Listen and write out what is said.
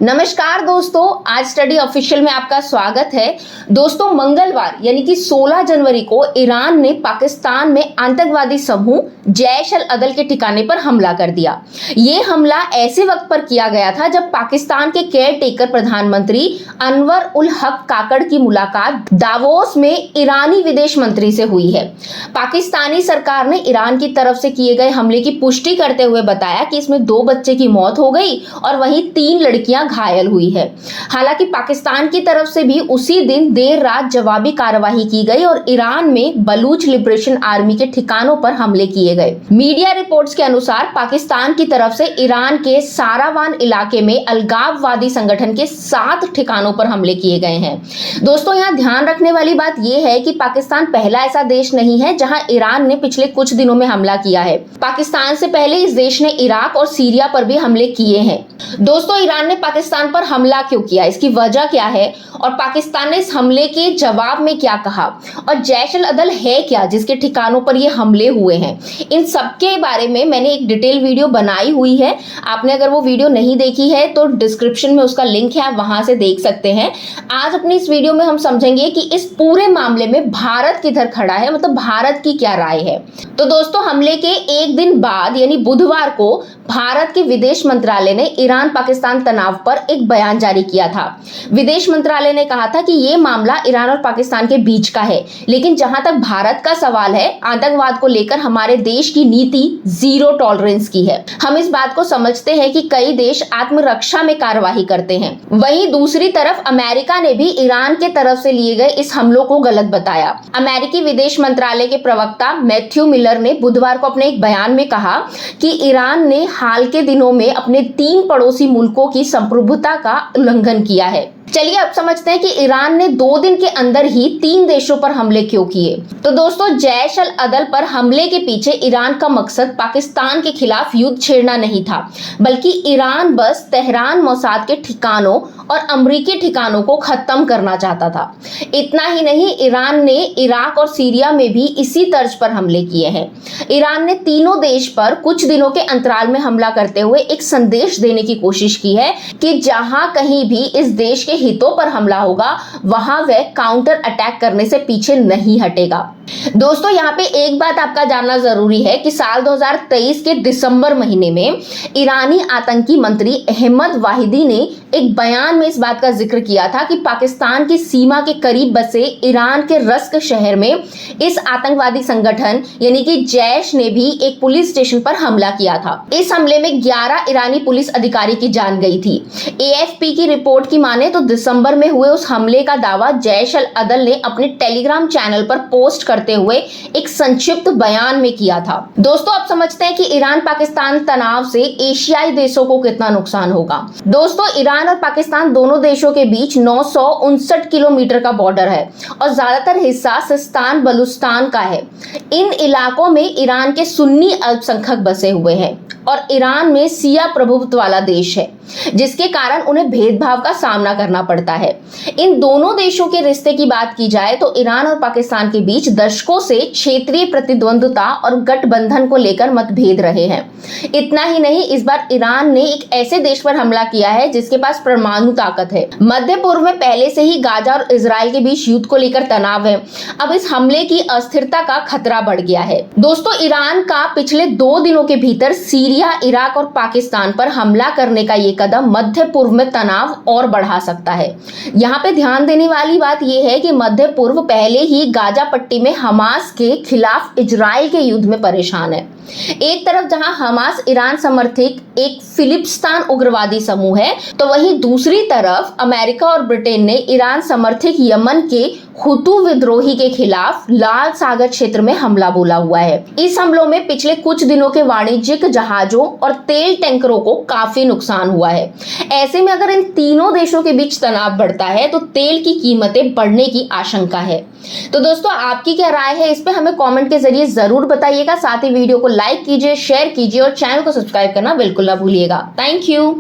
नमस्कार दोस्तों, आज स्टडी ऑफिशियल में आपका स्वागत है। दोस्तों, मंगलवार यानी कि 16 जनवरी को ईरान ने पाकिस्तान में आतंकवादी समूह जैश अल अदल के ठिकाने पर हमला कर दिया। ये हमला ऐसे वक्त पर किया गया था जब पाकिस्तान के केयर टेकर प्रधानमंत्री अनवर उल हक काकड़ की मुलाकात दावोस में ईरानी विदेश मंत्री से हुई है। पाकिस्तानी सरकार ने ईरान की तरफ से किए गए हमले की पुष्टि करते हुए बताया कि इसमें 2 बच्चे की मौत हो गई और वहीं 3 लड़कियां घायल हुई है। हालांकि पाकिस्तान की तरफ से भी उसी दिन देर रात जवाबी कार्रवाई की गई और ईरान में बलूच लिबरेशन आर्मी के ठिकानों पर हमले किए गए। मीडिया रिपोर्ट्स के अनुसार पाकिस्तान की तरफ से ईरान के सारावान इलाके में अलगाववादी संगठन के 7 ठिकानों पर हमले किए गए हैं। दोस्तों, यहाँ ध्यान रखने वाली बात यह है कि पाकिस्तान पहला ऐसा देश नहीं है जहां ईरान ने पिछले कुछ दिनों में हमला किया है। पाकिस्तान से पहले इस देश ने इराक और सीरिया पर भी हमले किए हैं। दोस्तों, ईरान ने पाकिस्तान पर हमला क्यों किया, इसकी वजह क्या है और पाकिस्तान ने इस हमले के जवाब में क्या कहा और जैश अल अदल है क्या जिसके ठिकानों पर ये हमले हुए हैं, इन सब के बारे में मैंने एक डिटेल वीडियो बनाई हुई है। आपने अगर वो वीडियो नहीं देखी है तो डिस्क्रिप्शन में उसका लिंक है, आप वहां से देख सकते हैं। आज अपनी इस वीडियो में हम समझेंगे कि इस पूरे मामले में भारत किधर खड़ा है, मतलब भारत की क्या राय है। तो दोस्तों, हमले के एक दिन बाद यानी बुधवार को भारत के विदेश मंत्रालय ने ईरान पाकिस्तान तनाव पर एक बयान जारी किया था। विदेश मंत्रालय ने कहा था कि यह मामला ईरान और पाकिस्तान के बीच का है, लेकिन जहां तक भारत का सवाल है, आतंकवाद को लेकर हमारे देश की नीति 0 टॉलरेंस की है। हम इस बात को समझते हैं कि कई देश आत्मरक्षा में कार्यवाही करते हैं। वहीं दूसरी तरफ अमेरिका ने भी ईरान के तरफ से लिए गए इस हमलों को गलत बताया। अमेरिकी विदेश मंत्रालय के प्रवक्ता मैथ्यू मिलर ने बुधवार को अपने एक बयान में कहा कि ईरान ने हाल के दिनों में अपने 3 पड़ोसी मुल्कों की संप्रभुता का उल्लंघन किया है। चलिए अब समझते हैं कि ईरान ने 2 दिन के अंदर ही 3 देशों पर हमले क्यों किए। तो दोस्तों, जैश अल अदल पर हमले के पीछे ईरान का मकसद पाकिस्तान के खिलाफ युद्ध छेड़ना नहीं था, बल्कि ईरान बस तेहरान मोसाद के ठिकानों और अमरीकी ठिकानों को खत्म करना चाहता था। इतना ही नहीं, ईरान ने इराक और सीरिया में भी इसी तर्ज पर हमले किए हैं। ईरान ने तीनों देश पर कुछ दिनों के अंतराल में हमला करते हुए एक संदेश देने की कोशिश की है कि जहां कहीं भी इस देश के हितों पर हमला होगा वहां वह काउंटर अटैक करने से पीछे नहीं हटेगा। दोस्तों, यहाँ पे एक बात आपका जानना जरूरी है कि साल 2023 के दिसंबर महीने में ईरानी आतंकी मंत्री अहमद वाहिदी ने एक बयान में इस बात का जिक्र किया था कि पाकिस्तान की सीमा के करीब बसे ईरान के रस्क शहर में इस आतंकवादी संगठन यानी कि जैश ने भी एक पुलिस स्टेशन पर हमला किया था। इस हमले में 11 ईरानी पुलिस अधिकारी की जान गई थी। AFP की रिपोर्ट की माने तो दिसंबर में हुए उस हमले का दावा जैश अल अदल ने अपने टेलीग्राम चैनल पर पोस्ट करते हुए एक संक्षिप्त बयान में किया था। दोस्तों, अब समझते हैं कि ईरान पाकिस्तान तनाव से एशियाई देशों को कितना नुकसान होगा। दोस्तों, ईरान और पाकिस्तान दोनों देशों के बीच 959 किलोमीटर का बॉर्डर है और ज्यादातर हिस्सा सिस्तान बलूचिस्तान का है। इन इलाकों में ईरान के सुन्नी अल्पसंख्यक बसे हुए हैं और ईरान में शिया प्रभुत्व वाला देश है, जिसके कारण उन्हें भेदभाव का सामना करना पड़ता है। इन दोनों देशों के रिश्ते की बात की जाए तो ईरान और पाकिस्तान के बीच दशकों से क्षेत्रीय प्रतिद्वंद्विता और गठबंधन को लेकर मतभेद रहे हैं। इतना ही नहीं, इस बार ईरान ने एक ऐसे देश पर हमला किया है जिसके पास परमाणु ताकत है। मध्य पूर्व में पहले से ही गाजा और इजराइल के बीच युद्ध को लेकर तनाव है। अब इस हमले की अस्थिरता का खतरा बढ़ गया है। दोस्तों, ईरान का पिछले 2 दिनों के भीतर सीरिया, इराक और पाकिस्तान पर हमला करने का ये कदम मध्य पूर्व में तनाव और बढ़ा सकता है। यहाँ पे ध्यान देने वाली बात यह है कि मध्य पूर्व पहले ही गाजा पट्टी में हमास के खिलाफ इजराइल के युद्ध में परेशान है। एक तरफ जहां हमास ईरान समर्थित एक फिलिस्तीन उग्रवादी समूह है, तो वहीं दूसरी तरफ अमेरिका और ब्रिटेन ने ईरान समर्थित यमन के हुतू विद्रोही के खिलाफ लाल सागर क्षेत्र में हमला बोला हुआ है। इस हमलों में पिछले कुछ दिनों के वाणिज्यिक जहाजों और तेल टैंकरों को काफी नुकसान हुआ है। ऐसे में अगर इन तीनों देशों के बीच तनाव बढ़ता है तो तेल की कीमतें बढ़ने की आशंका है। तो दोस्तों, आपकी क्या राय है इस पे हमें कमेंट के जरिए जरूर बताइएगा। साथ ही वीडियो को लाइक कीजिए, शेयर कीजिए और चैनल को सब्सक्राइब करना बिल्कुल ना भूलिएगा। Thank you.